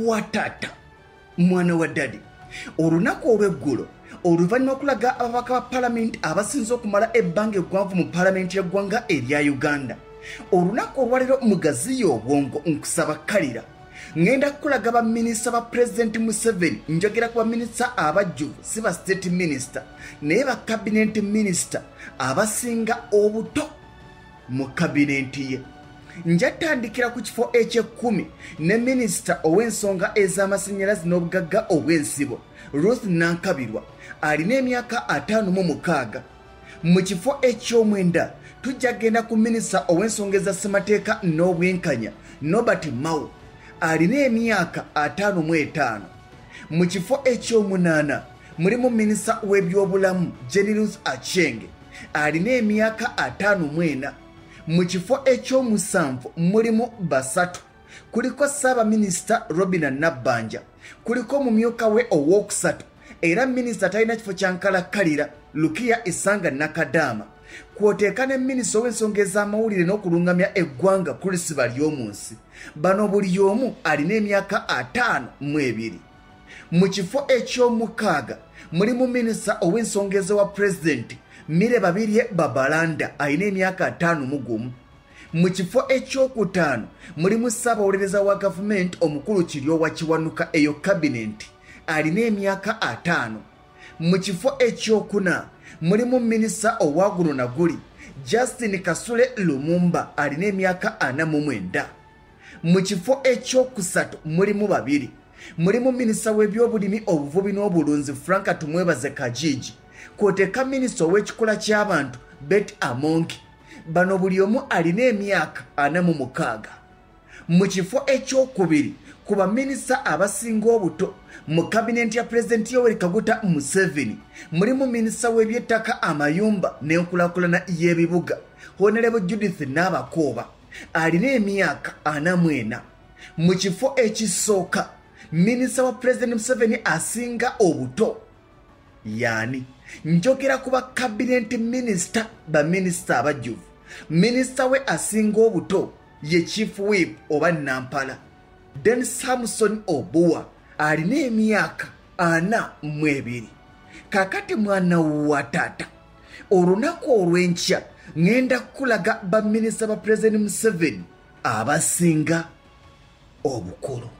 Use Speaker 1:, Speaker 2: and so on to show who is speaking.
Speaker 1: wa taata mwana wa dadi olunaku olw'eggulo oluvannyuma okulaga ababaka ba palamenti abasinze okumala ebbanga eggwanvu mu palamenti y'eggwanga erya Uganda olunaku olwaleero mu Gaziya Obwongo nkusaba kalira ngenda kulaga baminisita ba President Museveni njogera ku baminisita abajjuvu si ba state minister naye ba cabinet minister abasinga obuto mu kabinenti ye njatandikira ku kifo eky'ekkumi ne minisita ow'ensonga ez'amasannyalaze n'obugagga obw'ensibo Ruth Nankabirwa alina emyaka 56 mu kifo eky'omwenda tujja genda ku minisita ow'ensonga eza ssemateeka n'obwenkanya Nobert Mao alina emyaka 55 mu kifo eky'omunaana mulimu minisita w'ebyobulamu Ruth Acheng alina emyaka 54 mu kifo eky'omusanvu mulimu basatu kuliko Ssaabaminisita Robina Nabbanja kuliko mumyuka we owookusatu era minisita talina kifo kyankalakkalira Lukiya Isanga Nakadaama kwoteeka ne minisita ow'ensonga ez'amawulire n'okulungamya eggwanga Chris Balyomunsi bano buli omu alina emyaka 52 mu kifo eky'omukaaga mulimu minisita ow'ensonga ez'owa pulezidenti Mire Babirye Babalanda alina emyaka 51 mu kifo ekyokutaano mulimu Ssaabawulereza wa gavumenti omukulu Kiryo wa Kiwanuka eyo kabinenti alina emyaka 5 mu kifo ekyokuna mulimu minisita owaguno na guli Justin Kasule Lumumba alina emyaka 49 mu kifo ekyokusatu mulimu babiri mulimu minisita w'ebyobulimi obuvubi n'obulunzi Frank Tumwebaze Kajiji kwoteeka minisita ow'ekikola ky'abantu Bet Amongi bano buli omu alina emyaka 46 mu kifo ekyokubiri ku baminisita abasinga obuto mu kabinenti ya pulezidenti Yoweri Kaguta Museveni mulimu minisita w'ebyettaka amayumba n'enkulaakulana y'ebibuga Honorable Judith Nabakooba alina emyaka 44 mu kifo ekisooka minisita wa pulezidenti Museveni asinga obuto yani njogera kuba cabinet minister baminisita abajjuvu minisita we asinga obuto ye chief whip oba Nampala Den Samson Obuwa alina emyaka 42 kakati mwana wa taata olunaku olw'enkya ngenda kulaga baminisita ba President Museveni abasinga obukulu.